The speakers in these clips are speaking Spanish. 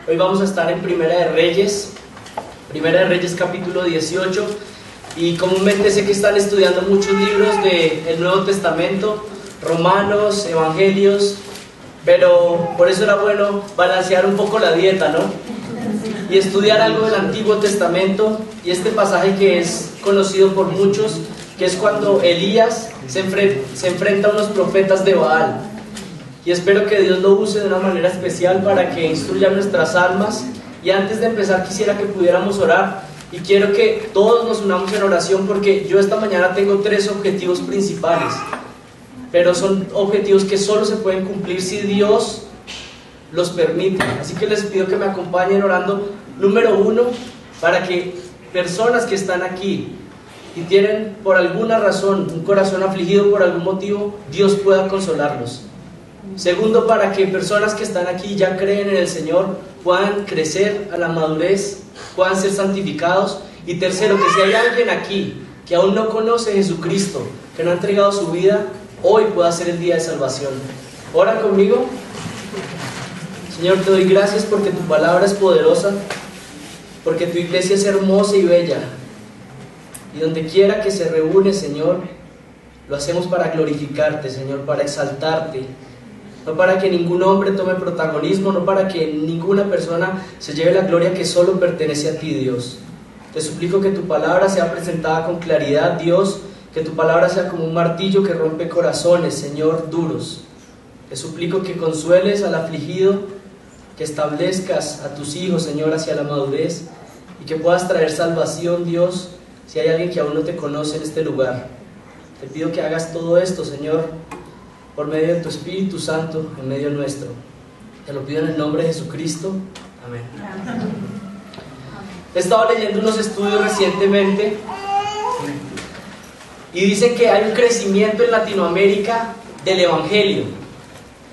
Hoy vamos a estar en Primera de Reyes capítulo 18, y comúnmente sé que están estudiando muchos libros del Nuevo Testamento, Romanos, Evangelios, pero por eso era bueno balancear un poco la dieta, ¿no? Y estudiar algo del Antiguo Testamento, y este pasaje que es conocido por muchos, que es cuando Elías se enfrenta a unos profetas de Baal. Y espero que Dios lo use de una manera especial para que instruya nuestras almas. Y antes de empezar quisiera que pudiéramos orar, y quiero que todos nos unamos en oración, porque yo esta mañana tengo 3 objetivos principales, pero son objetivos que solo se pueden cumplir si Dios los permite. Así que les pido que me acompañen orando. Número 1, para que personas que están aquí y tienen por alguna razón un corazón afligido por algún motivo, Dios pueda consolarlos. Segundo, para que personas que están aquí y ya creen en el Señor puedan crecer a la madurez, puedan ser santificados. Y tercero, que si hay alguien aquí que aún no conoce a Jesucristo, que no ha entregado su vida, hoy pueda ser el día de salvación. Ora conmigo. Señor, te doy gracias porque tu palabra es poderosa, porque tu iglesia es hermosa y bella, y donde quiera que se reúne, Señor, lo hacemos para glorificarte, Señor, para exaltarte, no para que ningún hombre tome protagonismo, no para que ninguna persona se lleve la gloria que solo pertenece a ti, Dios. Te suplico que tu palabra sea presentada con claridad, Dios, que tu palabra sea como un martillo que rompe corazones, Señor, duros. Te suplico que consueles al afligido, que establezcas a tus hijos, Señor, hacia la madurez, y que puedas traer salvación, Dios, si hay alguien que aún no te conoce en este lugar. Te pido que hagas todo esto, Señor, por medio de tu Espíritu Santo en medio nuestro. Te lo pido en el nombre de Jesucristo. Amén. He estado leyendo unos estudios recientemente y dicen que hay un crecimiento en Latinoamérica del Evangelio,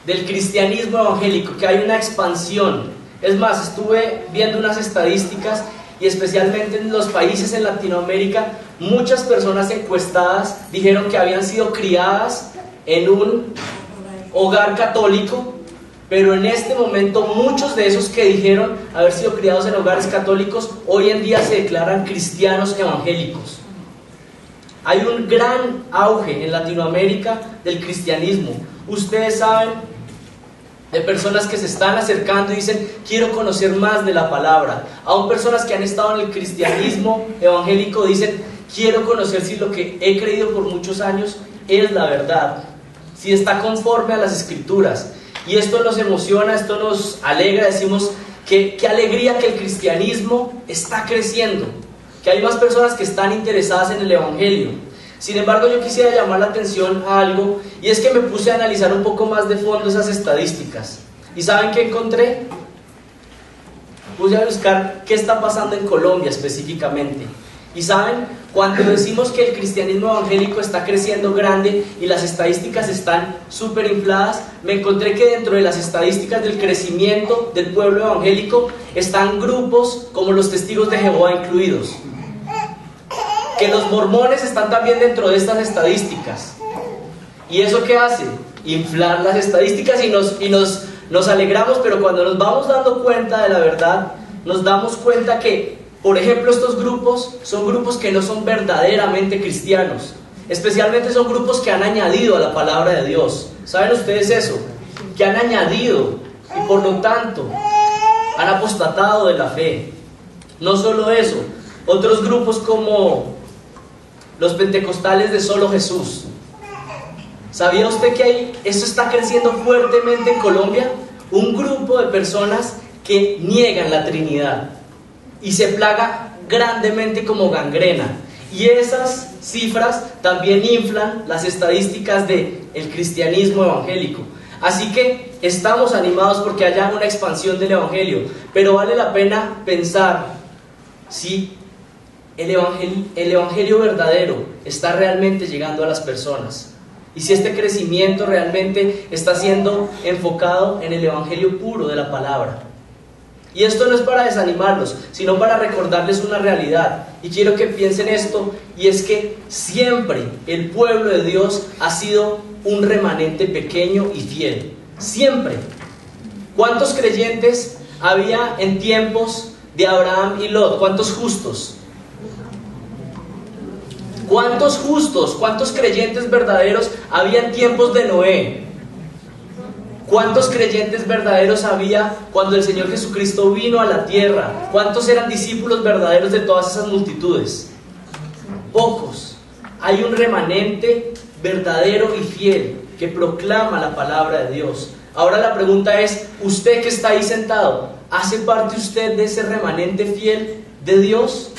del cristianismo evangélico, que hay una expansión. Es más, estuve viendo unas estadísticas, y especialmente en los países en Latinoamérica, muchas personas encuestadas dijeron que habían sido criadas en un hogar católico, pero en este momento muchos de esos que dijeron haber sido criados en hogares católicos hoy en día se declaran cristianos evangélicos. Hay un gran auge en Latinoamérica del cristianismo. Ustedes saben de personas que se están acercando y dicen: quiero conocer más de la palabra. Aún personas que han estado en el cristianismo evangélico dicen: quiero conocer si lo que he creído por muchos años es la verdad, si está conforme a las escrituras. Y esto nos emociona, esto nos alegra. Decimos que qué alegría que el cristianismo está creciendo, que hay más personas que están interesadas en el evangelio. Sin embargo, yo quisiera llamar la atención a algo, y es que me puse a analizar un poco más de fondo esas estadísticas. ¿Y saben qué encontré? Puse a buscar qué está pasando en Colombia específicamente. Y saben, cuando decimos que el cristianismo evangélico está creciendo grande y las estadísticas están súper infladas, me encontré que dentro de las estadísticas del crecimiento del pueblo evangélico están grupos como los Testigos de Jehová incluidos, que los mormones están también dentro de estas estadísticas. ¿Y eso qué hace? Inflar las estadísticas, y nos alegramos, pero cuando nos vamos dando cuenta de la verdad, nos damos cuenta que, por ejemplo, estos grupos son grupos que no son verdaderamente cristianos. Especialmente son grupos que han añadido a la palabra de Dios. ¿Saben ustedes eso? Que han añadido, y por lo tanto han apostatado de la fe. No solo eso, otros grupos como los pentecostales de Solo Jesús. ¿Sabía usted que eso está creciendo fuertemente en Colombia? Un grupo de personas que niegan la Trinidad y se plaga grandemente como gangrena. Y esas cifras también inflan las estadísticas del cristianismo evangélico. Así que estamos animados porque haya una expansión del evangelio, pero vale la pena pensar si el evangelio verdadero está realmente llegando a las personas, y si este crecimiento realmente está siendo enfocado en el evangelio puro de la palabra. Y esto no es para desanimarlos, sino para recordarles una realidad. Y quiero que piensen esto, y es que siempre el pueblo de Dios ha sido un remanente pequeño y fiel. Siempre. ¿Cuántos creyentes había en tiempos de Abraham y Lot? ¿Cuántos justos? ¿Cuántos justos, cuántos creyentes verdaderos había en tiempos de Noé? ¿Cuántos creyentes verdaderos había cuando el Señor Jesucristo vino a la tierra? ¿Cuántos eran discípulos verdaderos de todas esas multitudes? Pocos. Hay un remanente verdadero y fiel que proclama la palabra de Dios. Ahora la pregunta es, usted que está ahí sentado, ¿hace parte usted de ese remanente fiel de Dios?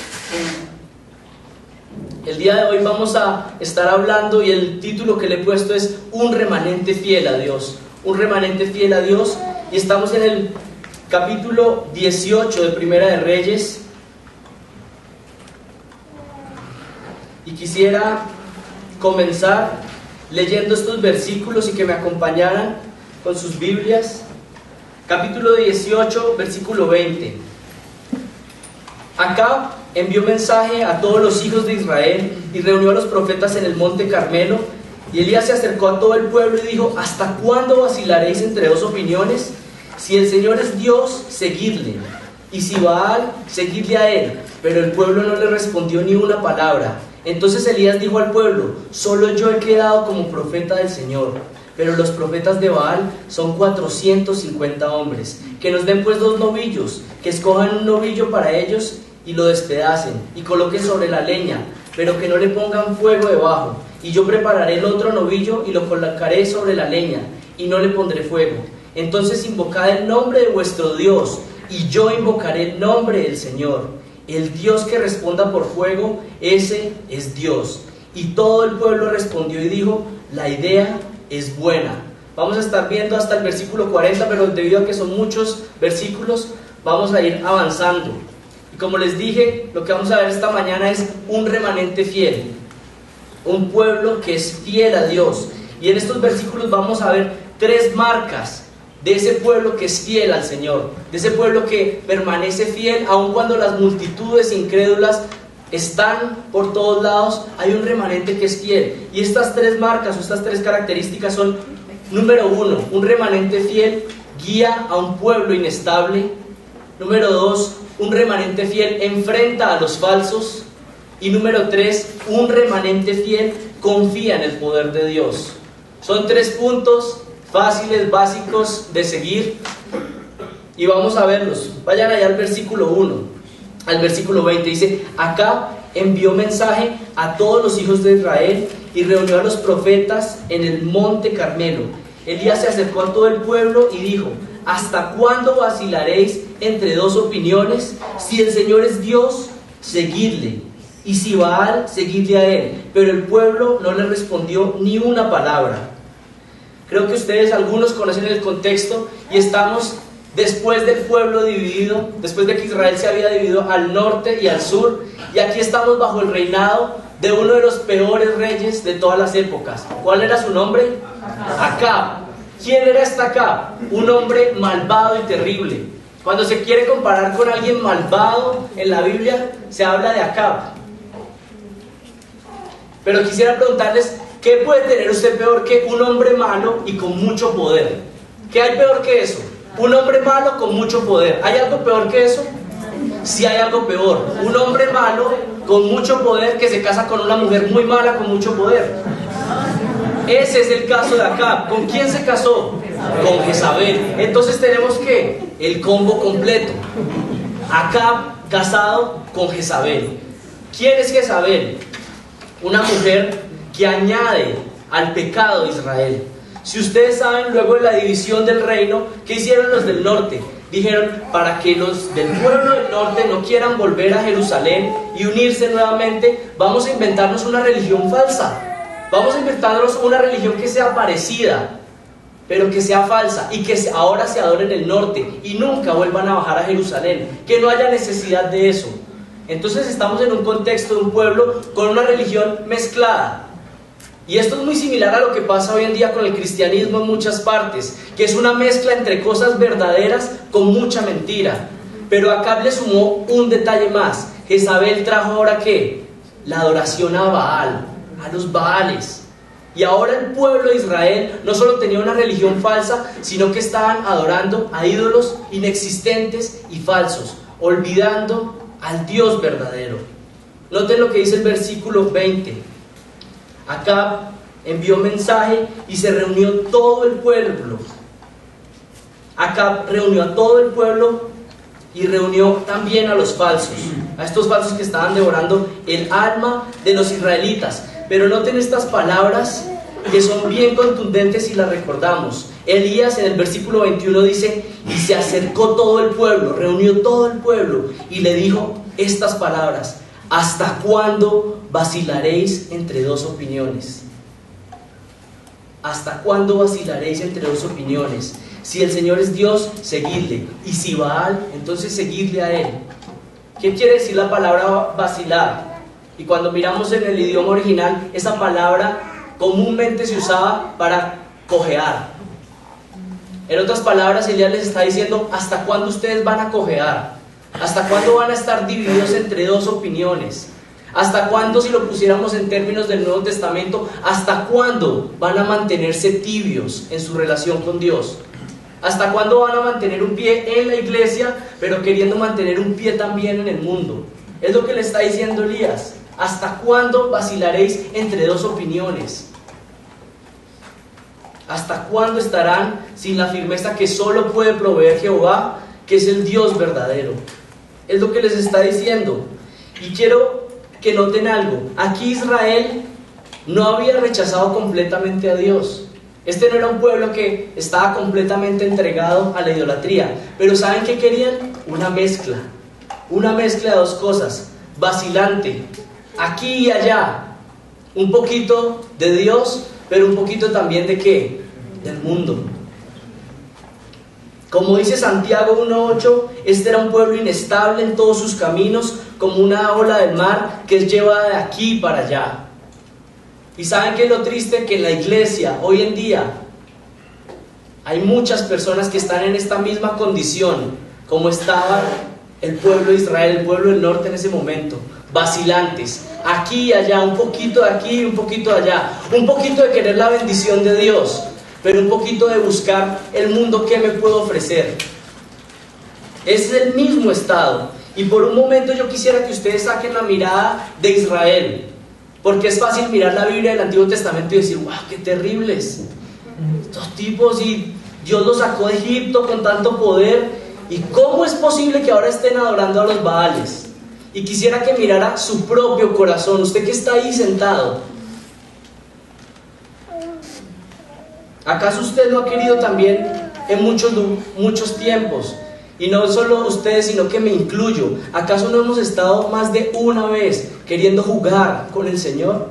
El día de hoy vamos a estar hablando y el título que le he puesto es Un remanente fiel a Dios. Un remanente fiel a Dios. Y estamos en el capítulo 18 de Primera de Reyes. Y quisiera comenzar leyendo estos versículos y que me acompañaran con sus Biblias. Capítulo 18, versículo 20. Acab envió mensaje a todos los hijos de Israel y reunió a los profetas en el monte Carmelo. Y Elías se acercó a todo el pueblo y dijo: ¿hasta cuándo vacilaréis entre dos opiniones? Si el Señor es Dios, seguidle, y si Baal, seguidle a él. Pero el pueblo no le respondió ni una palabra. Entonces Elías dijo al pueblo: solo yo he quedado como profeta del Señor, pero los profetas de Baal son 450 hombres. Que nos den pues 2 novillos, que escojan un novillo para ellos y lo despedacen y coloquen sobre la leña, pero que no le pongan fuego debajo. Y yo prepararé el otro novillo y lo colocaré sobre la leña y no le pondré fuego. Entonces invocad el nombre de vuestro Dios y yo invocaré el nombre del Señor. El Dios que responda por fuego, ese es Dios. Y todo el pueblo respondió y dijo: la idea es buena. Vamos a estar viendo hasta el versículo 40, pero debido a que son muchos versículos, vamos a ir avanzando. Y como les dije, lo que vamos a ver esta mañana es un remanente fiel, un pueblo que es fiel a Dios. Y en estos versículos vamos a ver 3 marcas de ese pueblo que es fiel al Señor, de ese pueblo que permanece fiel aun cuando las multitudes incrédulas están por todos lados. Hay un remanente que es fiel. Y estas 3 marcas o estas 3 características son: número 1, un remanente fiel guía a un pueblo inestable. Número 2, un remanente fiel enfrenta a los falsos. Y número 3, un remanente fiel confía en el poder de Dios. Son 3 puntos fáciles, básicos de seguir, y vamos a verlos. Vayan allá al versículo 1, al versículo 20, dice: Acab envió mensaje a todos los hijos de Israel y reunió a los profetas en el monte Carmelo. Elías se acercó a todo el pueblo y dijo: ¿hasta cuándo vacilaréis entre 2 opiniones? Si el Señor es Dios, seguidle, y si Baal, seguidle a él. Pero el pueblo no le respondió ni una palabra. Creo que ustedes, algunos, conocen el contexto, y estamos después del pueblo dividido, después de que Israel se había dividido al norte y al sur, y aquí estamos bajo el reinado de uno de los peores reyes de todas las épocas. ¿Cuál era su nombre? Acab. ¿Quién era este Acab? Un hombre malvado y terrible. Cuando se quiere comparar con alguien malvado en la Biblia, se habla de Acab. Pero quisiera preguntarles: ¿qué puede tener usted peor que un hombre malo y con mucho poder? ¿Qué hay peor que eso? Un hombre malo con mucho poder. ¿Hay algo peor que eso? Sí, hay algo peor. Un hombre malo con mucho poder que se casa con una mujer muy mala con mucho poder. Ese es el caso de Acab. ¿Con quién se casó? Con Jezabel. Entonces tenemos que el combo completo. Acab casado con Jezabel. ¿Quién es Jezabel? Una mujer que añade al pecado de Israel. Si ustedes saben, luego de la división del reino, ¿qué hicieron los del norte? Dijeron: para que los del pueblo del norte no quieran volver a Jerusalén y unirse nuevamente, vamos a inventarnos una religión falsa. Vamos a inventarnos una religión que sea parecida, pero que sea falsa, y que ahora se adore en el norte y nunca vuelvan a bajar a Jerusalén, que no haya necesidad de eso. Entonces estamos en un contexto de un pueblo con una religión mezclada. Y esto es muy similar a lo que pasa hoy en día con el cristianismo en muchas partes, que es una mezcla entre cosas verdaderas con mucha mentira. Pero acá le sumó un detalle más. Jezabel trajo ahora ¿qué? La adoración a Baal, a los Baales. Y ahora el pueblo de Israel no solo tenía una religión falsa, sino que estaban adorando a ídolos inexistentes y falsos, olvidando al Dios verdadero. Noten lo que dice el versículo 20. Acab envió mensaje y se reunió todo el pueblo. Acab reunió a todo el pueblo y reunió también a los falsos, a estos falsos que estaban devorando el alma de los israelitas. Pero noten estas palabras que son bien contundentes y las recordamos. Elías en el versículo 21 dice: y se acercó todo el pueblo, reunió todo el pueblo y le dijo estas palabras: ¿hasta cuándo vacilaréis entre dos opiniones? ¿Hasta cuándo vacilaréis entre dos opiniones? Si el Señor es Dios, seguidle, y si Baal, entonces seguidle a él. ¿Qué quiere decir la palabra vacilar? Y cuando miramos en el idioma original, esa palabra comúnmente se usaba para cojear. En otras palabras, Elías les está diciendo: ¿hasta cuándo ustedes van a cojear? ¿Hasta cuándo van a estar divididos entre dos opiniones? ¿Hasta cuándo, si lo pusiéramos en términos del Nuevo Testamento, hasta cuándo van a mantenerse tibios en su relación con Dios? ¿Hasta cuándo van a mantener un pie en la iglesia, pero queriendo mantener un pie también en el mundo? Es lo que le está diciendo Elías. ¿Hasta cuándo vacilaréis entre dos opiniones? ¿Hasta cuándo estarán sin la firmeza que solo puede proveer Jehová, que es el Dios verdadero? Es lo que les está diciendo. Y quiero que noten algo. Aquí Israel no había rechazado completamente a Dios. Este no era un pueblo que estaba completamente entregado a la idolatría. Pero ¿saben qué querían? Una mezcla de dos cosas: vacilante, aquí y allá, un poquito de Dios, pero un poquito también ¿de qué? Del mundo. Como dice Santiago 1:8, este era un pueblo inestable en todos sus caminos, como una ola del mar que es llevada de aquí para allá. ¿Y saben qué es lo triste? Que en la iglesia hoy en día hay muchas personas que están en esta misma condición como estaba el pueblo de Israel, el pueblo del norte en ese momento, vacilantes, aquí y allá, un poquito de aquí y un poquito de allá, un poquito de querer la bendición de Dios, pero un poquito de buscar el mundo que me puedo ofrecer. Es el mismo estado. Y por un momento yo quisiera que ustedes saquen la mirada de Israel, porque es fácil mirar la Biblia del Antiguo Testamento y decir: ¡wow, qué terribles! Estos tipos, y Dios los sacó de Egipto con tanto poder, ¿y cómo es posible que ahora estén adorando a los Baales? Y quisiera que mirara su propio corazón, usted que está ahí sentado. ¿Acaso usted no ha querido también en muchos tiempos? Y no solo ustedes, sino que me incluyo. ¿Acaso no hemos estado más de una vez queriendo jugar con el Señor?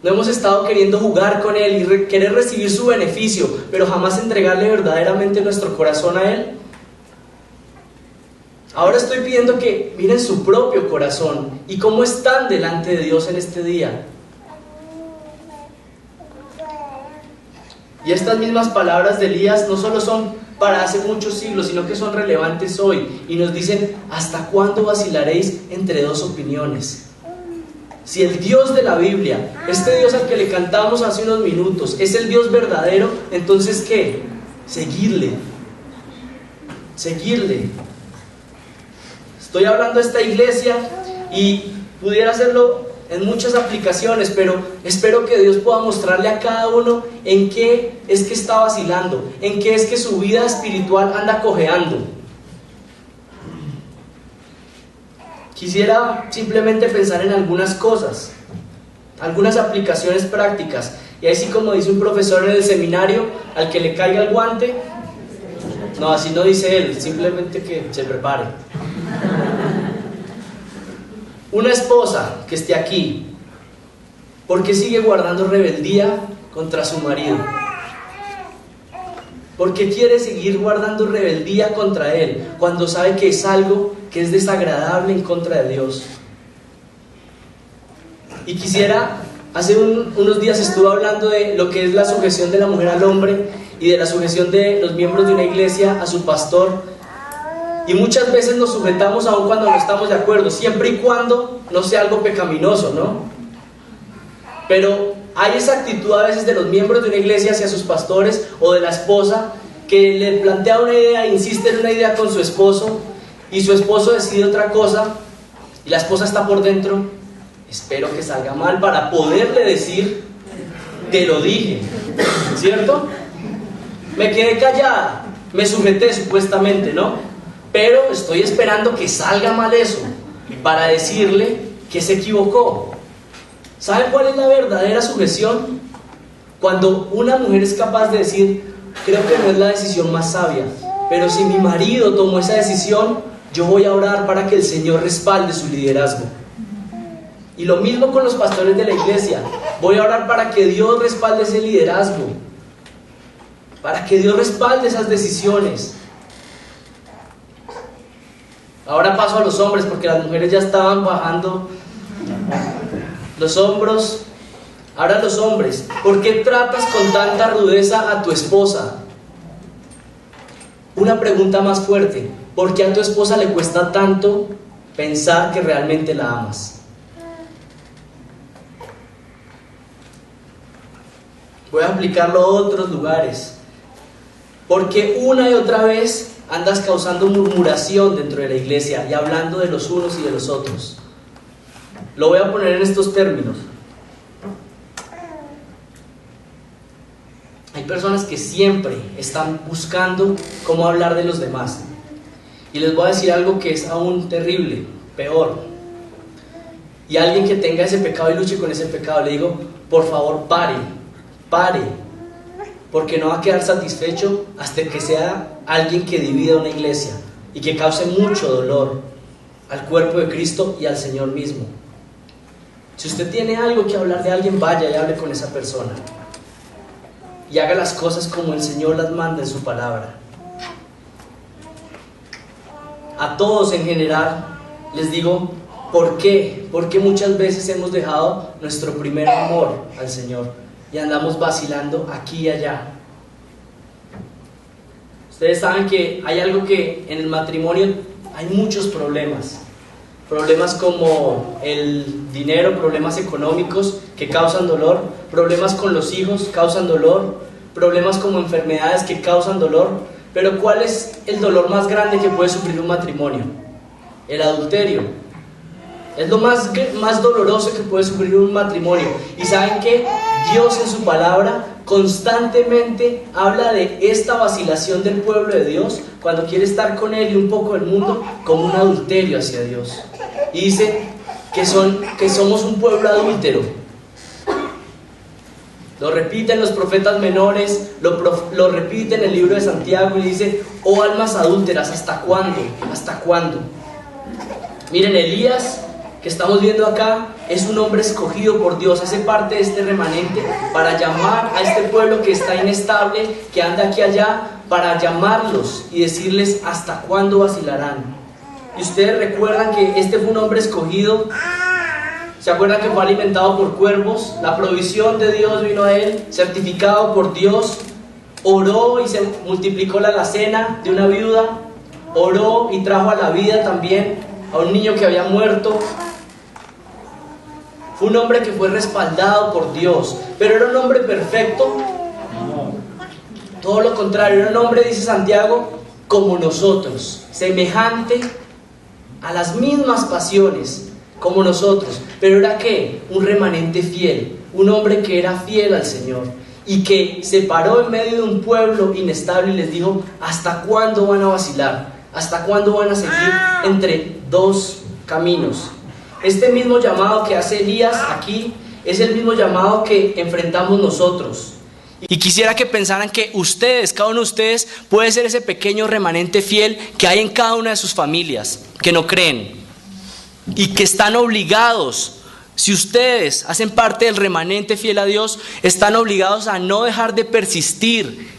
No hemos estado queriendo jugar con Él y querer recibir su beneficio, pero jamás entregarle verdaderamente nuestro corazón a Él. Ahora estoy pidiendo que miren su propio corazón y cómo están delante de Dios en este día. Y estas mismas palabras de Elías no solo son para hace muchos siglos, sino que son relevantes hoy. Y nos dicen: ¿hasta cuándo vacilaréis entre dos opiniones? Si el Dios de la Biblia, este Dios al que le cantamos hace unos minutos, es el Dios verdadero, entonces ¿qué? Seguirle. Estoy hablando de esta iglesia y pudiera hacerlo en muchas aplicaciones, pero espero que Dios pueda mostrarle a cada uno en qué es que está vacilando, en qué es que su vida espiritual anda cojeando. Quisiera simplemente pensar en algunas cosas, algunas aplicaciones prácticas, y así como dice un profesor en el seminario: al que le caiga el guante. No, así no dice él, simplemente que se prepare. Una esposa que esté aquí, ¿por qué sigue guardando rebeldía contra su marido? ¿Por qué quiere seguir guardando rebeldía contra él cuando sabe que es algo que es desagradable en contra de Dios? Y quisiera, hace unos días estuve hablando de lo que es la sujeción de la mujer al hombre y de la sujeción de los miembros de una iglesia a su pastor. Y muchas veces nos sujetamos aun cuando no estamos de acuerdo, siempre y cuando no sea algo pecaminoso, ¿no? Pero hay esa actitud a veces de los miembros de una iglesia hacia sus pastores o de la esposa que le plantea una idea, insiste en una idea con su esposo y su esposo decide otra cosa y la esposa está por dentro: espero que salga mal para poderle decir, te lo dije, ¿cierto? Me quedé callada, me sujeté supuestamente, ¿no? Pero estoy esperando que salga mal eso para decirle que se equivocó. ¿Saben cuál es la verdadera sujeción? Cuando una mujer es capaz de decir: creo que no es la decisión más sabia, pero si mi marido tomó esa decisión, yo voy a orar para que el Señor respalde su liderazgo. Y lo mismo con los pastores de la iglesia: voy a orar para que Dios respalde ese liderazgo, para que Dios respalde esas decisiones. Ahora paso a los hombres, porque las mujeres ya estaban bajando los hombros. Ahora los hombres: ¿por qué tratas con tanta rudeza a tu esposa? Una pregunta más fuerte: ¿por qué a tu esposa le cuesta tanto pensar que realmente la amas? Voy a aplicarlo a otros lugares. ¿Por qué una y otra vez andas causando murmuración dentro de la iglesia y hablando de los unos y de los otros? Lo voy a poner en estos términos. Hay personas que siempre están buscando cómo hablar de los demás. Y les voy a decir algo que es aún terrible, peor. Y alguien que tenga ese pecado y luche con ese pecado, le digo: por favor, pare, porque no va a quedar satisfecho hasta que sea alguien que divida una iglesia y que cause mucho dolor al cuerpo de Cristo y al Señor mismo. Si usted tiene algo que hablar de alguien, vaya y hable con esa persona y haga las cosas como el Señor las manda en su palabra. A todos en general les digo: ¿por qué? Porque muchas veces hemos dejado nuestro primer amor al Señor y andamos vacilando aquí y allá. Ustedes saben que hay algo que en el matrimonio hay muchos problemas. Problemas como el dinero, problemas económicos que causan dolor, problemas con los hijos causan dolor, problemas como enfermedades que causan dolor. Pero ¿cuál es el dolor más grande que puede sufrir un matrimonio? El adulterio. Es lo más doloroso que puede sufrir un matrimonio. Y ¿saben qué? Dios en su palabra constantemente habla de esta vacilación del pueblo de Dios cuando quiere estar con Él y un poco del mundo, como un adulterio hacia Dios. Y dice que somos un pueblo adúltero. Lo repiten los profetas menores, lo repite en el libro de Santiago y dice: oh almas adúlteras, ¿hasta cuándo? ¿Hasta cuándo? Miren, Elías, que estamos viendo acá, es un hombre escogido por Dios, hace parte de este remanente para llamar a este pueblo que está inestable, que anda aquí y allá, para llamarlos y decirles: ¿hasta cuándo vacilarán? Y ustedes recuerdan que este fue un hombre escogido. ¿Se acuerdan que fue alimentado por cuervos? La provisión de Dios vino a él, certificado por Dios. Oró y se multiplicó la alacena de una viuda. Oró y trajo a la vida también a un niño que había muerto. Fue un hombre que fue respaldado por Dios. Pero ¿era un hombre perfecto? Todo lo contrario, era un hombre, dice Santiago, como nosotros, semejante a las mismas pasiones como nosotros. Pero ¿era qué? Un remanente fiel, un hombre que era fiel al Señor y que se paró en medio de un pueblo inestable y les dijo: ¿hasta cuándo van a vacilar? ¿Hasta cuándo van a seguir entre dos caminos? Este mismo llamado que hace Elías aquí es el mismo llamado que enfrentamos nosotros. Y quisiera que pensaran que ustedes, cada uno de ustedes, puede ser ese pequeño remanente fiel que hay en cada una de sus familias, que no creen y que están obligados. Si ustedes hacen parte del remanente fiel a Dios, están obligados a no dejar de persistir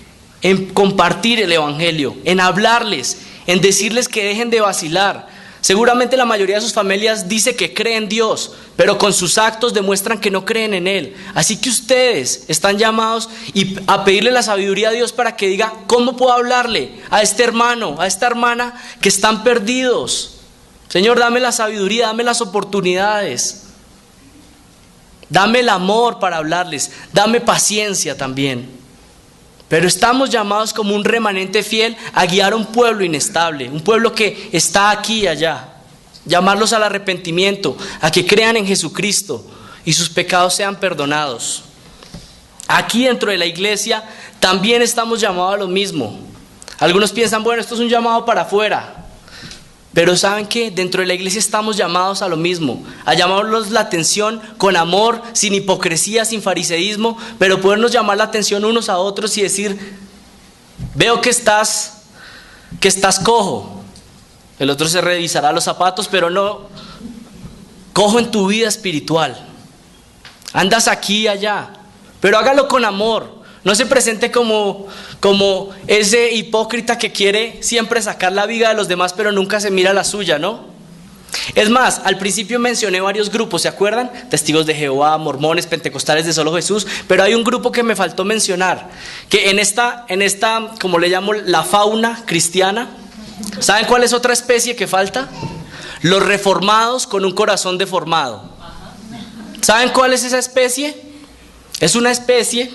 en compartir el evangelio, en hablarles, en decirles que dejen de vacilar. Seguramente la mayoría de sus familias dice que creen en Dios, pero con sus actos demuestran que no creen en Él. Así que ustedes están llamados a pedirle la sabiduría a Dios para que diga: ¿cómo puedo hablarle a este hermano, a esta hermana que están perdidos? Señor, dame la sabiduría, dame las oportunidades. Dame el amor para hablarles. Dame paciencia también. Pero estamos llamados como un remanente fiel a guiar a un pueblo inestable, un pueblo que está aquí y allá. Llamarlos al arrepentimiento, a que crean en Jesucristo y sus pecados sean perdonados. Aquí dentro de la iglesia también estamos llamados a lo mismo. Algunos piensan, bueno, esto es un llamado para afuera. Pero ¿saben qué? Dentro de la iglesia estamos llamados a lo mismo, a llamarlos la atención con amor, sin hipocresía, sin fariseísmo, pero podernos llamar la atención unos a otros y decir, veo que estás cojo. El otro se revisará los zapatos, pero no, cojo en tu vida espiritual. Andas aquí y allá, pero hágalo con amor. No se presente como ese hipócrita que quiere siempre sacar la viga de los demás, pero nunca se mira la suya, ¿no? Es más, al principio mencioné varios grupos, ¿se acuerdan? Testigos de Jehová, mormones, pentecostales de solo Jesús, pero hay un grupo que me faltó mencionar, que en esta, como le llamo, la fauna cristiana, ¿saben cuál es otra especie que falta? Los reformados con un corazón deformado. ¿Saben cuál es esa especie? Es una especie...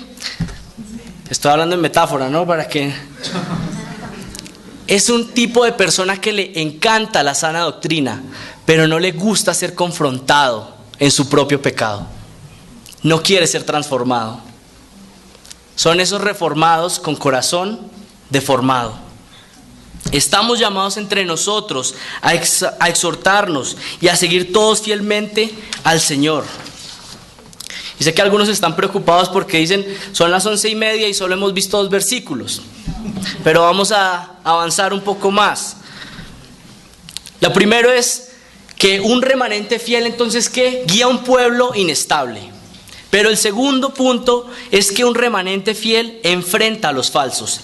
Estoy hablando en metáfora, ¿no? Para que... Es un tipo de persona que le encanta la sana doctrina, pero no le gusta ser confrontado en su propio pecado. No quiere ser transformado. Son esos reformados con corazón deformado. Estamos llamados entre nosotros a exhortarnos y a seguir todos fielmente al Señor. Y sé que algunos están preocupados porque dicen, son las 11:30 y solo hemos visto 2 versículos. Pero vamos a avanzar un poco más. Lo primero es que un remanente fiel, entonces, ¿qué? Guía a un pueblo inestable. Pero el segundo punto es que un remanente fiel enfrenta a los falsos.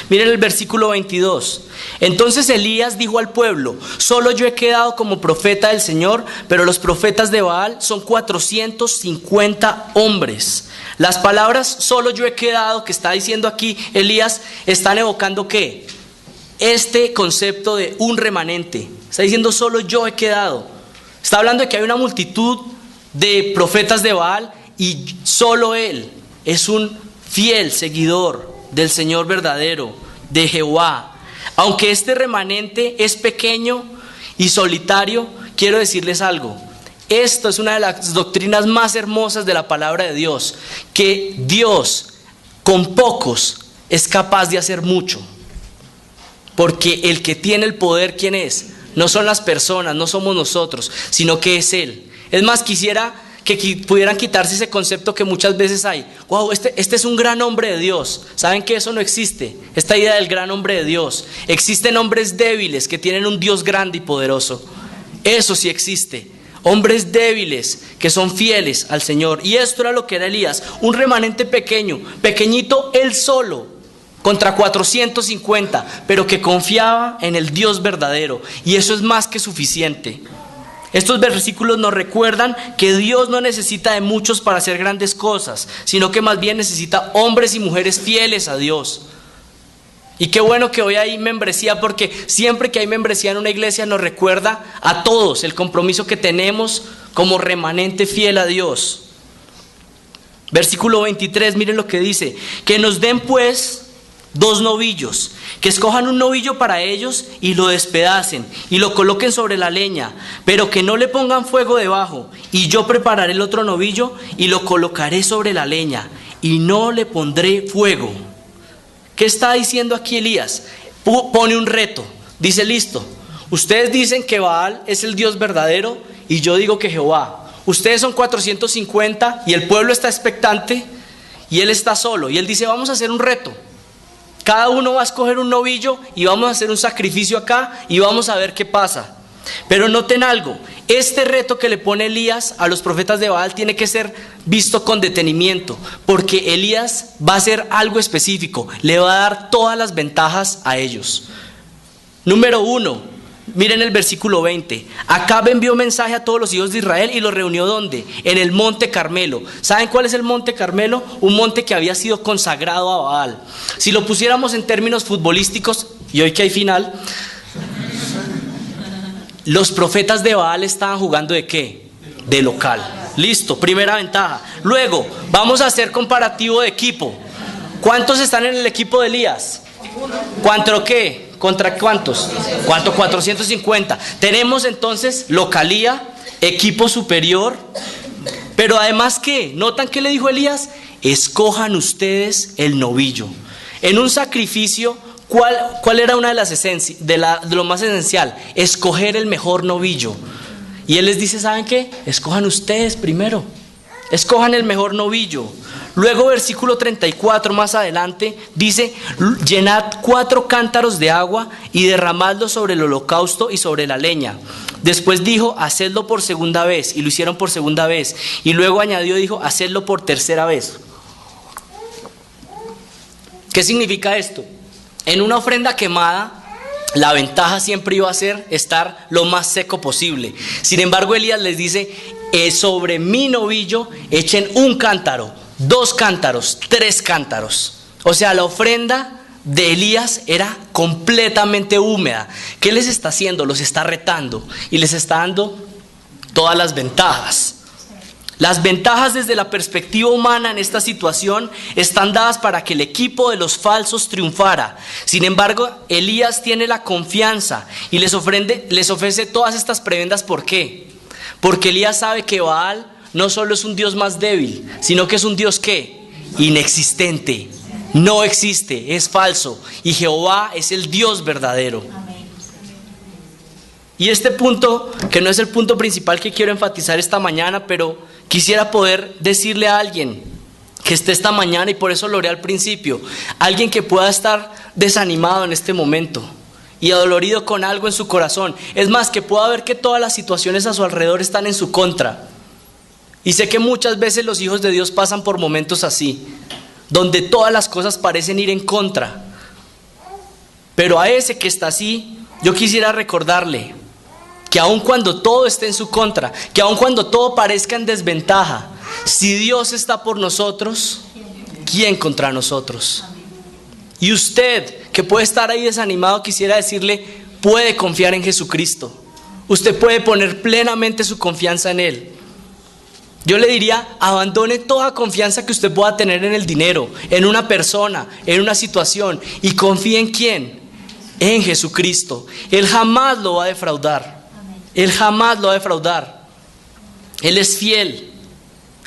Miren el versículo 22. Entonces Elías dijo al pueblo, solo yo he quedado como profeta del Señor, pero los profetas de Baal son 450 hombres. Las palabras solo yo he quedado que está diciendo aquí Elías están evocando ¿qué? Este concepto de un remanente. Está diciendo solo yo he quedado. Está hablando de que hay una multitud de profetas de Baal y solo él es un fiel seguidor del Señor verdadero, de Jehová. Aunque este remanente es pequeño y solitario, quiero decirles algo. Esto es una de las doctrinas más hermosas de la palabra de Dios, que Dios con pocos es capaz de hacer mucho. Porque el que tiene el poder, ¿quién es? No son las personas, no somos nosotros, sino que es Él. Es más, quisiera que pudieran quitarse ese concepto que muchas veces hay. Wow, este es un gran hombre de Dios. ¿Saben que eso no existe? Esta idea del gran hombre de Dios. Existen hombres débiles que tienen un Dios grande y poderoso. Eso sí existe. Hombres débiles que son fieles al Señor. Y esto era lo que era Elías. Un remanente pequeño, pequeñito él solo, contra 450, pero que confiaba en el Dios verdadero. Y eso es más que suficiente. Estos versículos nos recuerdan que Dios no necesita de muchos para hacer grandes cosas, sino que más bien necesita hombres y mujeres fieles a Dios. Y qué bueno que hoy hay membresía, porque siempre que hay membresía en una iglesia nos recuerda a todos el compromiso que tenemos como remanente fiel a Dios. Versículo 23, miren lo que dice, que nos den pues 2 novillos, que escojan un novillo para ellos y lo despedacen y lo coloquen sobre la leña, pero que no le pongan fuego debajo, y yo prepararé el otro novillo y lo colocaré sobre la leña y no le pondré fuego. ¿Qué está diciendo aquí Elías? Pone un reto, dice listo, ustedes dicen que Baal es el Dios verdadero y yo digo que Jehová. Ustedes son 450 y el pueblo está expectante y él está solo y él dice vamos a hacer un reto. Cada uno va a escoger un novillo y vamos a hacer un sacrificio acá y vamos a ver qué pasa. Pero noten algo, este reto que le pone Elías a los profetas de Baal tiene que ser visto con detenimiento, porque Elías va a hacer algo específico, le va a dar todas las ventajas a ellos. Número 1, miren el versículo 20. Acab envió mensaje a todos los hijos de Israel y los reunió ¿dónde? En el monte Carmelo. ¿Saben cuál es el monte Carmelo? Un monte que había sido consagrado a Baal. Si lo pusiéramos en términos futbolísticos, y hoy que hay final, los profetas de Baal estaban jugando ¿de qué? De local. Listo, primera ventaja. Luego, vamos a hacer comparativo de equipo. ¿Cuántos están en el equipo de Elías? ¿Cuánto qué? ¿Contra cuántos? ¿Cuánto? 450. Tenemos entonces localía, equipo superior. Pero además, ¿qué? ¿Notan qué le dijo Elías? Escojan ustedes el novillo. En un sacrificio, ¿cuál era una de las esencias, de lo más esencial? Escoger el mejor novillo. Y él les dice, ¿saben qué? Escojan ustedes primero. Escojan el mejor novillo. Luego, versículo 34 más adelante, dice, llenad 4 cántaros de agua y derramadlo sobre el holocausto y sobre la leña. Después dijo, hacedlo por segunda vez, y lo hicieron por segunda vez. Y luego añadió, dijo, hacedlo por tercera vez. ¿Qué significa esto? En una ofrenda quemada, la ventaja siempre iba a ser estar lo más seco posible. Sin embargo, Elías les dice, sobre mi novillo echen 1 cántaro, 2 cántaros, 3 cántaros. O sea, la ofrenda de Elías era completamente húmeda. ¿Qué les está haciendo? Los está retando y les está dando todas las ventajas. Las ventajas desde la perspectiva humana en esta situación están dadas para que el equipo de los falsos triunfara. Sin embargo, Elías tiene la confianza y les ofrece todas estas prebendas. ¿Por qué? Porque Elías sabe que Baal no solo es un Dios más débil, sino que es un Dios ¿qué? Inexistente. No existe, es falso. Y Jehová es el Dios verdadero. Y este punto, que no es el punto principal que quiero enfatizar esta mañana, pero quisiera poder decirle a alguien que esté esta mañana, y por eso lo oré al principio, alguien que pueda estar desanimado en este momento y adolorido con algo en su corazón. Es más, que pueda ver que todas las situaciones a su alrededor están en su contra. Y sé que muchas veces los hijos de Dios pasan por momentos así, donde todas las cosas parecen ir en contra. Pero a ese que está así, yo quisiera recordarle que aun cuando todo esté en su contra, que aun cuando todo parezca en desventaja, si Dios está por nosotros, ¿quién contra nosotros? Y usted, que puede estar ahí desanimado, quisiera decirle, puede confiar en Jesucristo. Usted puede poner plenamente su confianza en Él. Yo le diría, abandone toda confianza que usted pueda tener en el dinero, en una persona, en una situación, y confíe en ¿quién? En Jesucristo. Él jamás lo va a defraudar. Él jamás lo va a defraudar. Él es fiel.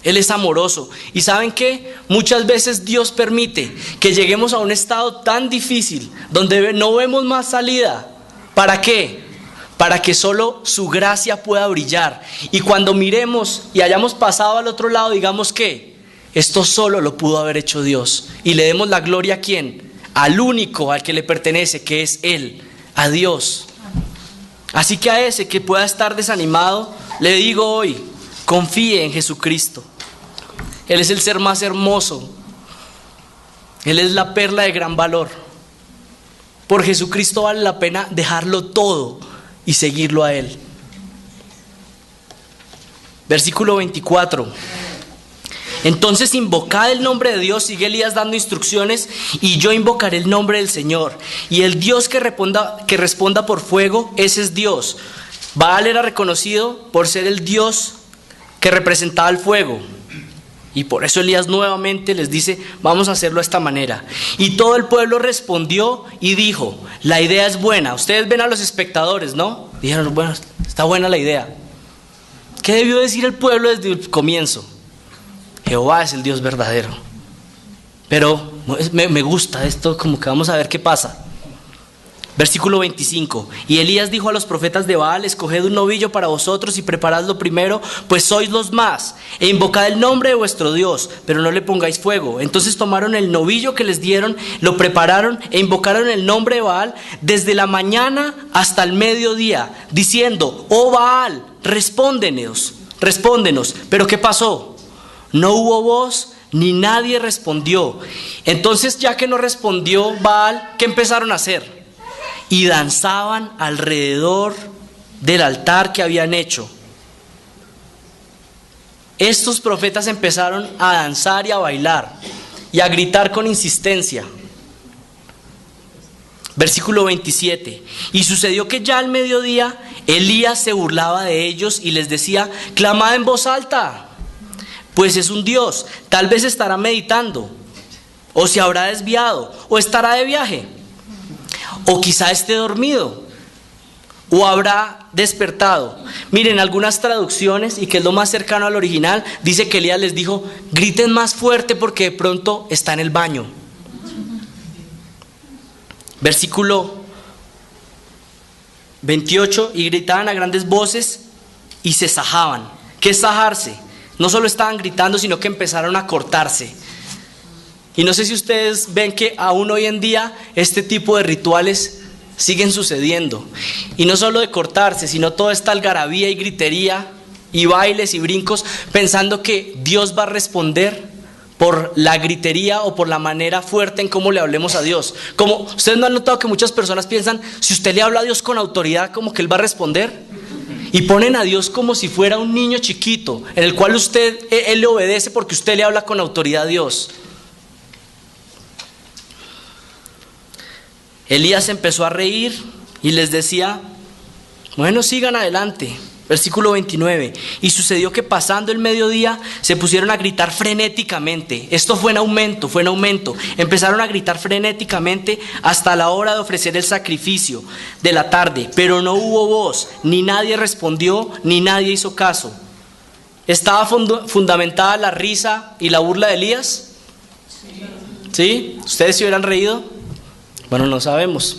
Él es amoroso. ¿Y saben qué? Muchas veces Dios permite que lleguemos a un estado tan difícil, donde no vemos más salida. ¿Para qué? Para que solo su gracia pueda brillar. Y cuando miremos y hayamos pasado al otro lado, digamos que esto solo lo pudo haber hecho Dios. Y le demos la gloria ¿a quién? Al único al que le pertenece, que es Él, a Dios. Así que a ese que pueda estar desanimado, le digo hoy, confíe en Jesucristo. Él es el ser más hermoso. Él es la perla de gran valor. Por Jesucristo vale la pena dejarlo todo y seguirlo a Él. Versículo 24. Entonces invocad el nombre de Dios, sigue Elías dando instrucciones, y yo invocaré el nombre del Señor. Y el Dios que responda por fuego, ese es Dios. Baal era reconocido por ser el Dios que representaba el fuego. Y por eso Elías nuevamente les dice, vamos a hacerlo de esta manera. Y todo el pueblo respondió y dijo, la idea es buena. Ustedes ven a los espectadores, ¿no? Dijeron, bueno, está buena la idea. ¿Qué debió decir el pueblo desde el comienzo? Jehová es el Dios verdadero. Pero me gusta esto, como que vamos a ver qué pasa. Versículo 25. Y Elías dijo a los profetas de Baal, escoged un novillo para vosotros y preparadlo primero, pues sois los más, e invocad el nombre de vuestro Dios, pero no le pongáis fuego. Entonces tomaron el novillo que les dieron, lo prepararon e invocaron el nombre de Baal desde la mañana hasta el mediodía, diciendo, oh Baal, respóndenos. Pero ¿qué pasó? No hubo voz, ni nadie respondió. Entonces, ya que no respondió Baal, ¿qué empezaron a hacer? Y danzaban alrededor del altar que habían hecho. Estos profetas empezaron a danzar y a bailar y a gritar con insistencia. Versículo 27. Y sucedió que ya al mediodía Elías se burlaba de ellos y les decía, clamad en voz alta. pues es un Dios. Tal vez estará meditando, o se habrá desviado, o estará de viaje, o quizá esté dormido, o habrá despertado. Miren, algunas traducciones, y que es lo más cercano al original, dice que Elías les dijo: griten más fuerte porque de pronto está en el baño. Versículo 28, y gritaban a grandes voces y se sajaban. ¿Qué es sajarse? No solo estaban gritando, sino que empezaron a cortarse. Y no sé si ustedes ven que aún hoy en día este tipo de rituales siguen sucediendo. Y no solo de cortarse, sino toda esta algarabía y gritería y bailes y brincos, pensando que Dios va a responder por la gritería o por la manera fuerte en cómo le hablemos a Dios. Como ustedes no han notado que muchas personas piensan, si usted le habla a Dios con autoridad, como que Él va a responder, y ponen a Dios como si fuera un niño chiquito, en el cual Él le obedece porque usted le habla con autoridad a Dios. Elías empezó a reír y les decía: bueno, sigan adelante. Versículo 29, y sucedió que pasando el mediodía se pusieron a gritar frenéticamente. Esto fue en aumento, empezaron a gritar frenéticamente hasta la hora de ofrecer el sacrificio de la tarde, pero no hubo voz, ni nadie respondió, ni nadie hizo caso. ¿Estaba fundamentada la risa y la burla de Elías? ¿Sí? ¿Ustedes se hubieran reído? Bueno, no sabemos.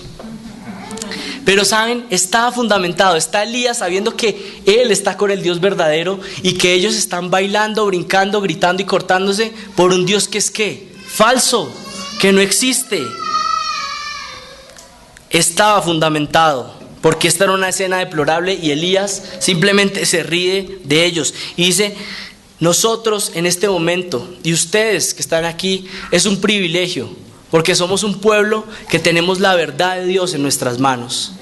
Pero saben, estaba fundamentado, está Elías sabiendo que él está con el Dios verdadero y que ellos están bailando, brincando, gritando y cortándose por un Dios que es ¿qué? Falso, que no existe. Estaba fundamentado, porque esta era una escena deplorable y Elías simplemente se ríe de ellos y dice: nosotros en este momento, y ustedes que están aquí, es un privilegio, porque somos un pueblo que tenemos la verdad de Dios en nuestras manos.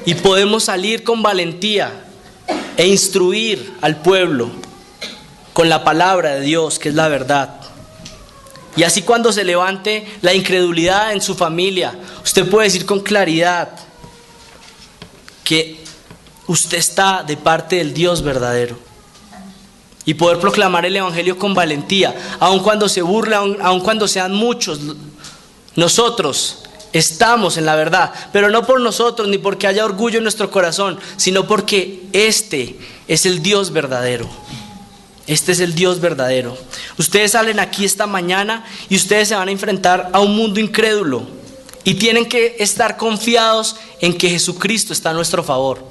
Y podemos salir con valentía e instruir al pueblo con la palabra de Dios, que es la verdad. Y así cuando se levante la incredulidad en su familia, usted puede decir con claridad que usted está de parte del Dios verdadero. Y poder proclamar el evangelio con valentía, aun cuando se burle, aun cuando sean muchos. Nosotros estamos en la verdad, pero no por nosotros ni porque haya orgullo en nuestro corazón, sino porque este es el Dios verdadero. Este es el Dios verdadero. Ustedes salen aquí esta mañana y ustedes se van a enfrentar a un mundo incrédulo y tienen que estar confiados en que Jesucristo está a nuestro favor.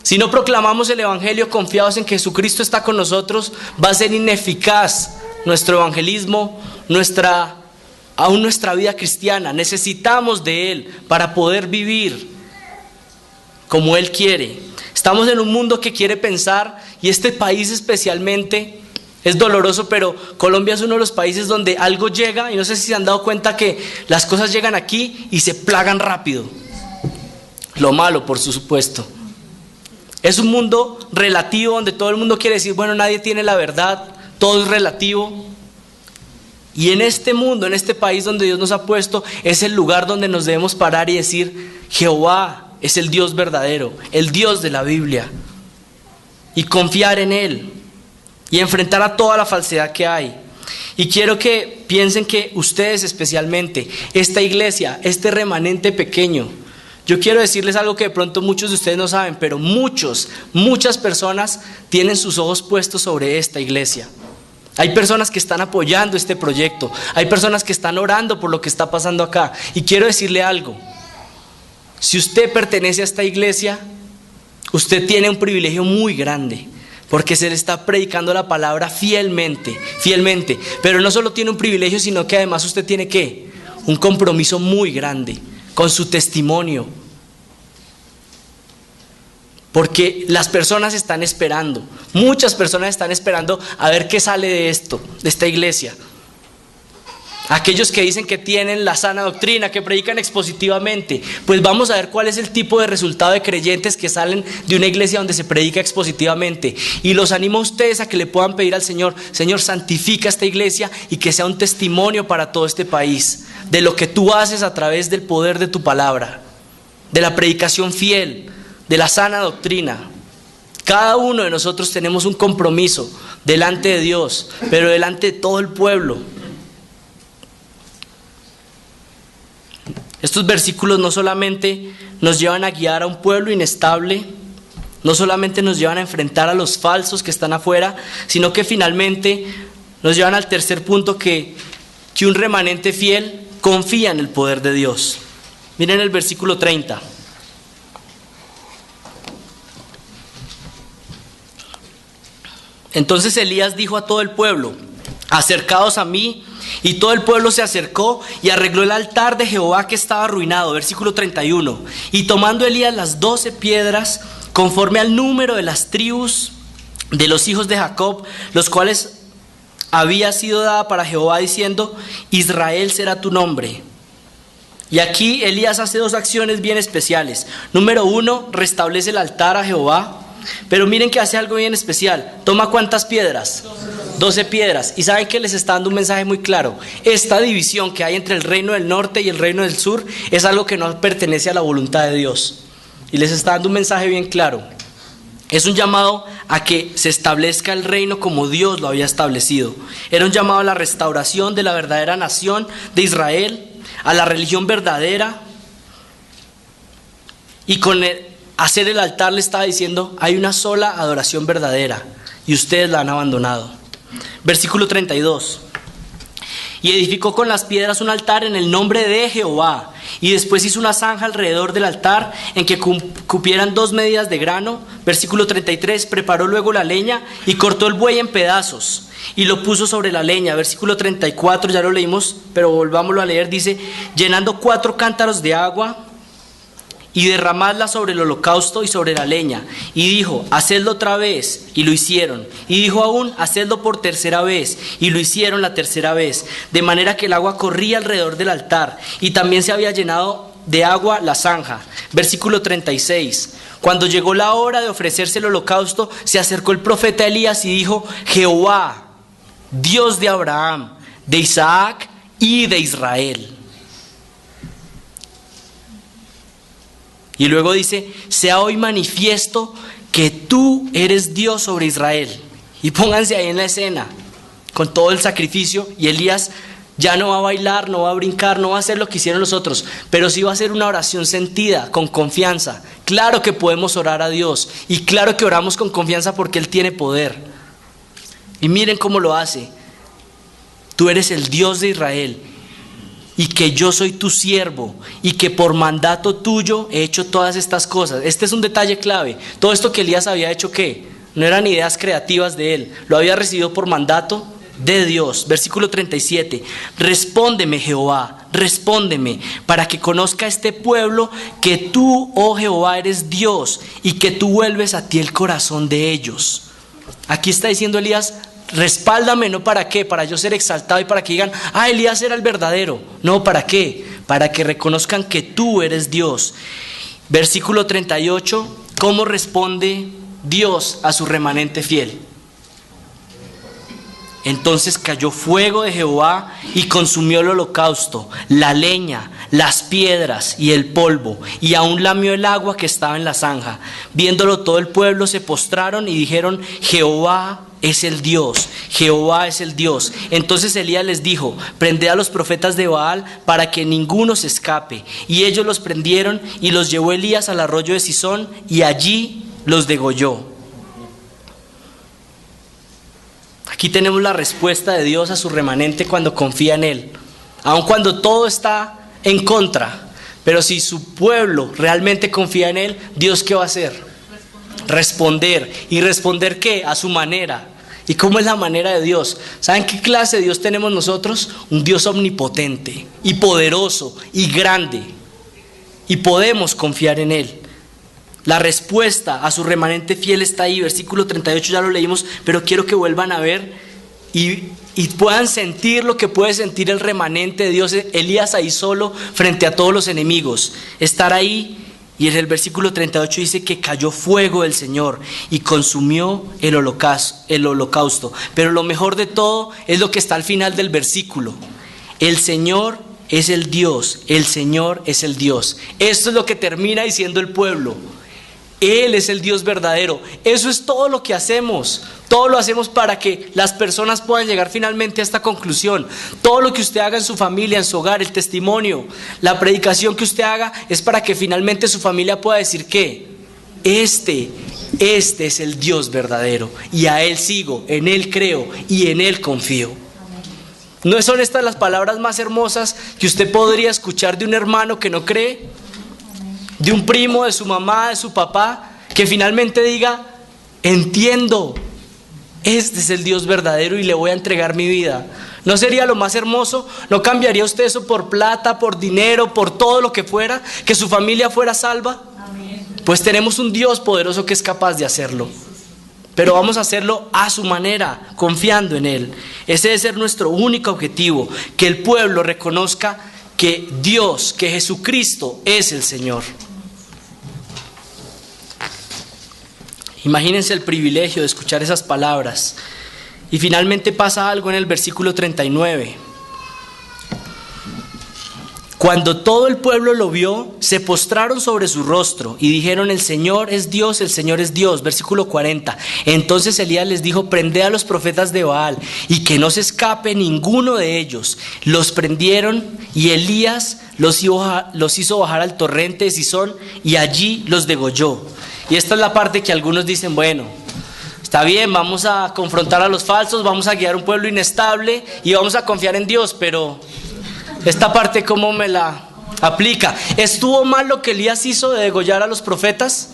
Si no proclamamos el evangelio confiados en que Jesucristo está con nosotros, va a ser ineficaz nuestro evangelismo, aún nuestra vida cristiana. Necesitamos de Él para poder vivir como Él quiere. Estamos en un mundo que quiere pensar, y este país especialmente es doloroso, pero Colombia es uno de los países donde algo llega, y no sé si se han dado cuenta que las cosas llegan aquí y se plagan rápido. Lo malo, por supuesto. Es un mundo relativo donde todo el mundo quiere decir, bueno, nadie tiene la verdad, todo es relativo. Y en este mundo, en este país donde Dios nos ha puesto, es el lugar donde nos debemos parar y decir: Jehová es el Dios verdadero, el Dios de la Biblia. Y confiar en Él y enfrentar a toda la falsedad que hay. Y quiero que piensen que ustedes especialmente, esta iglesia, este remanente pequeño, yo quiero decirles algo que de pronto muchos de ustedes no saben, pero muchas personas tienen sus ojos puestos sobre esta iglesia. Hay personas que están apoyando este proyecto, hay personas que están orando por lo que está pasando acá. Y quiero decirle algo: si usted pertenece a esta iglesia, usted tiene un privilegio muy grande, porque se le está predicando la palabra fielmente. Pero no solo tiene un privilegio, sino que además usted tiene ¿qué? Un compromiso muy grande con su testimonio. Porque las personas están esperando, muchas personas están esperando a ver qué sale de esto, de esta iglesia. Aquellos que dicen que tienen la sana doctrina, que predican expositivamente, pues vamos a ver cuál es el tipo de resultado de creyentes que salen de una iglesia donde se predica expositivamente. Y los animo a ustedes a que le puedan pedir al Señor: Señor, santifica esta iglesia y que sea un testimonio para todo este país de lo que tú haces a través del poder de tu palabra, de la predicación fiel, de la sana doctrina. Cada uno de nosotros tenemos un compromiso delante de Dios, pero delante de todo el pueblo. Estos versículos no solamente nos llevan a guiar a un pueblo inestable, no solamente nos llevan a enfrentar a los falsos que están afuera, sino que finalmente nos llevan al tercer punto, que un remanente fiel confía en el poder de Dios. Miren el versículo 30. Entonces Elías dijo a todo el pueblo: acercaos a mí. Y todo el pueblo se acercó y arregló el altar de Jehová que estaba arruinado. Versículo 31. Y tomando Elías las 12 piedras, conforme al número de las tribus de los hijos de Jacob, los cuales había sido dada para Jehová, diciendo: Israel será tu nombre. Y aquí Elías hace dos acciones bien especiales. Número 1, restablece el altar a Jehová. Pero miren que hace algo bien especial. ¿Toma cuántas piedras? 12 piedras. Y saben que les está dando un mensaje muy claro. Esta división que hay entre el reino del norte y el reino del sur es algo que no pertenece a la voluntad de Dios. Y les está dando un mensaje bien claro. Es un llamado a que se establezca el reino como Dios lo había establecido. Era un llamado a la restauración de la verdadera nación de Israel, a la religión verdadera. Y con hacer el altar le estaba diciendo: hay una sola adoración verdadera y ustedes la han abandonado. Versículo 32. Y edificó con las piedras un altar en el nombre de Jehová, y después hizo una zanja alrededor del altar en que cupieran 2 medidas de grano. Versículo 33. Preparó luego la leña y cortó el buey en pedazos y lo puso sobre la leña. Versículo 34, ya lo leímos, pero volvámoslo a leer. Dice: llenando 4 cántaros de agua y derramadla sobre el holocausto y sobre la leña. Y dijo: hacedlo otra vez, y lo hicieron. Y dijo aún: hacedlo por tercera vez, y lo hicieron la tercera vez. De manera que el agua corría alrededor del altar, y también se había llenado de agua la zanja. Versículo 36. Cuando llegó la hora de ofrecerse el holocausto, se acercó el profeta Elías y dijo: Jehová, Dios de Abraham, de Isaac y de Israel. Y luego dice: sea hoy manifiesto que tú eres Dios sobre Israel. Y pónganse ahí en la escena, con todo el sacrificio. Y Elías ya no va a bailar, no va a brincar, no va a hacer lo que hicieron los otros, pero sí va a hacer una oración sentida, con confianza. Claro que podemos orar a Dios, y claro que oramos con confianza porque Él tiene poder. Y miren cómo lo hace: tú eres el Dios de Israel, y que yo soy tu siervo, y que por mandato tuyo he hecho todas estas cosas. Este es un detalle clave. Todo esto que Elías había hecho, ¿qué? No eran ideas creativas de él, lo había recibido por mandato de Dios. Versículo 37. Respóndeme, Jehová, respóndeme, para que conozca este pueblo que tú, oh Jehová, eres Dios, y que tú vuelves a ti el corazón de ellos. Aquí está diciendo Elías: respáldame. ¿No para qué? Para yo ser exaltado y para que digan: ah, Elías era el verdadero. No, ¿para qué? Para que reconozcan que tú eres Dios. Versículo 38. ¿Cómo responde Dios a su remanente fiel? Entonces cayó fuego de Jehová y consumió el holocausto, la leña, las piedras y el polvo, y aún lamió el agua que estaba en la zanja. Viéndolo todo el pueblo se postraron y dijeron: Jehová es el Dios, Jehová es el Dios. Entonces Elías les dijo: prended a los profetas de Baal para que ninguno se escape. Y ellos los prendieron, y los llevó Elías al arroyo de Sison, y allí los degolló. Aquí tenemos la respuesta de Dios a su remanente cuando confía en Él, aun cuando todo está en contra. Pero si su pueblo realmente confía en Él, ¿Dios qué va a hacer? Responder. ¿Y responder qué? A su manera. ¿Y cómo es la manera de Dios? ¿Saben qué clase de Dios tenemos nosotros? Un Dios omnipotente y poderoso y grande, y podemos confiar en Él. La respuesta a su remanente fiel está ahí. Versículo 38 ya lo leímos, pero quiero que vuelvan a ver y puedan sentir lo que puede sentir el remanente de Dios. Elías ahí solo frente a todos los enemigos. Estar ahí, y en el versículo 38 dice que cayó fuego del Señor y consumió el holocausto. Pero lo mejor de todo es lo que está al final del versículo: el Señor es el Dios, el Señor es el Dios. Esto es lo que termina diciendo el pueblo. Él es el Dios verdadero. Eso es todo lo que hacemos. Todo lo hacemos para que las personas puedan llegar finalmente a esta conclusión. Todo lo que usted haga en su familia, en su hogar, el testimonio, la predicación que usted haga, es para que finalmente su familia pueda decir que este es el Dios verdadero, y a Él sigo, en Él creo y en Él confío. ¿No son estas las palabras más hermosas que usted podría escuchar de un hermano que no cree? De un primo, de su mamá, de su papá, que finalmente diga: entiendo, este es el Dios verdadero y le voy a entregar mi vida. ¿No sería lo más hermoso? ¿No cambiaría usted eso por plata, por dinero, por todo lo que fuera, que su familia fuera salva? Amén. Pues tenemos un Dios poderoso que es capaz de hacerlo, pero vamos a hacerlo a su manera, confiando en Él. Ese debe ser nuestro único objetivo, que el pueblo reconozca que Dios, que Jesucristo es el Señor. Imagínense el privilegio de escuchar esas palabras. Y finalmente pasa algo en el versículo 39. Cuando todo el pueblo lo vio, se postraron sobre su rostro y dijeron: el Señor es Dios, el Señor es Dios. Versículo 40. Entonces Elías les dijo: prended a los profetas de Baal y que no se escape ninguno de ellos. Los prendieron y Elías los hizo bajar al torrente de Cisón y allí los degolló. Y esta es la parte que algunos dicen: bueno, está bien, vamos a confrontar a los falsos, vamos a guiar un pueblo inestable y vamos a confiar en Dios, pero esta parte, ¿cómo me la aplica? ¿Estuvo mal lo que Elías hizo de degollar a los profetas?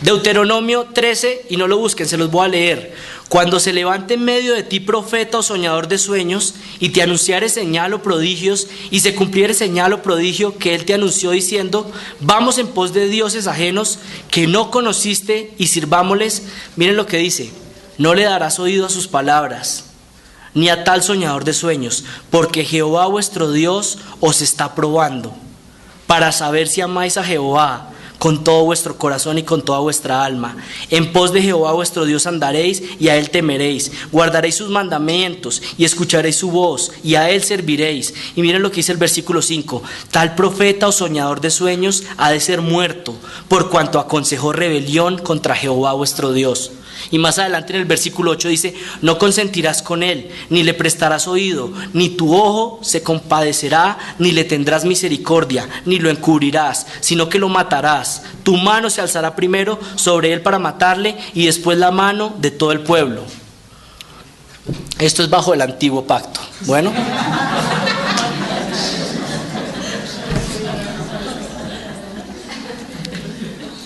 Deuteronomio 13, y no lo busquen, se los voy a leer. Cuando se levante en medio de ti profeta o soñador de sueños, y te anunciare señal o prodigios, y se cumpliere señal o prodigio que él te anunció diciendo: vamos en pos de dioses ajenos que no conociste y sirvámosles. Miren lo que dice: no le darás oído a sus palabras, ni a tal soñador de sueños, porque Jehová vuestro Dios os está probando, para saber si amáis a Jehová con todo vuestro corazón y con toda vuestra alma. En pos de Jehová vuestro Dios andaréis y a Él temeréis. Guardaréis sus mandamientos y escucharéis su voz y a Él serviréis. Y miren lo que dice el versículo 5. Tal profeta o soñador de sueños ha de ser muerto, por cuanto aconsejó rebelión contra Jehová vuestro Dios. Y más adelante en el versículo 8 dice: no consentirás con él, ni le prestarás oído, ni tu ojo se compadecerá, ni le tendrás misericordia, ni lo encubrirás, sino que lo matarás. Tu mano se alzará primero sobre él para matarle, y después la mano de todo el pueblo. Esto es bajo el antiguo pacto. Bueno,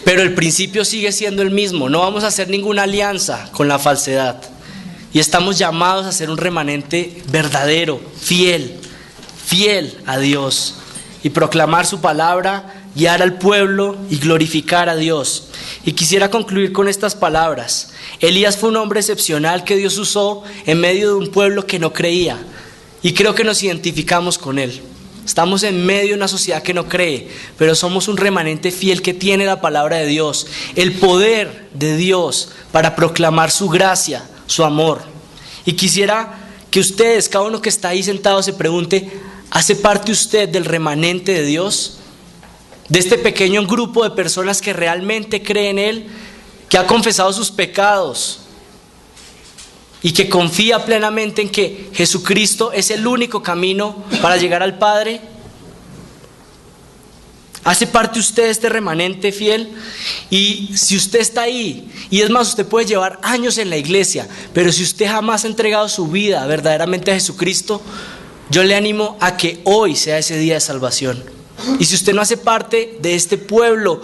pero el principio sigue siendo el mismo. No vamos a hacer ninguna alianza con la falsedad. Y estamos llamados a ser un remanente verdadero, fiel a Dios. Y proclamar su palabra, guiar al pueblo y glorificar a Dios. Y quisiera concluir con estas palabras. Elías fue un hombre excepcional que Dios usó en medio de un pueblo que no creía. Y creo que nos identificamos con él. Estamos en medio de una sociedad que no cree, pero somos un remanente fiel que tiene la palabra de Dios, el poder de Dios para proclamar su gracia, su amor. Y quisiera que ustedes, cada uno que está ahí sentado, se pregunte: ¿hace parte usted del remanente de Dios? De este pequeño grupo de personas que realmente creen en Él, que ha confesado sus pecados y que confía plenamente en que Jesucristo es el único camino para llegar al Padre. ¿Hace parte usted de este remanente fiel? Y si usted está ahí, y es más, usted puede llevar años en la iglesia, pero si usted jamás ha entregado su vida verdaderamente a Jesucristo, yo le animo a que hoy sea ese día de salvación. Y si usted no hace parte de este pueblo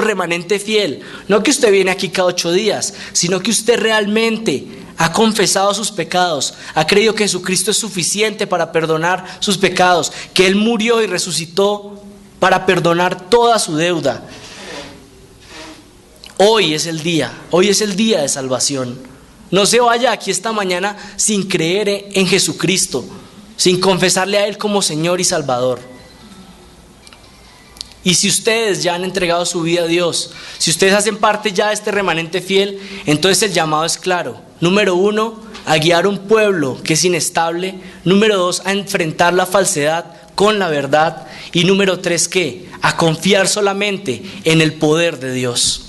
remanente fiel, no que usted viene aquí cada 8 días, sino que usted realmente ha confesado sus pecados, ha creído que Jesucristo es suficiente para perdonar sus pecados, que Él murió y resucitó para perdonar toda su deuda. Hoy es el día de salvación. No se vaya aquí esta mañana sin creer en Jesucristo, sin confesarle a Él como Señor y Salvador. Y si ustedes ya han entregado su vida a Dios, si ustedes hacen parte ya de este remanente fiel, entonces el llamado es claro. Número 1, a guiar un pueblo que es inestable. Número 2, a enfrentar la falsedad con la verdad. Y número 3, ¿qué? A confiar solamente en el poder de Dios.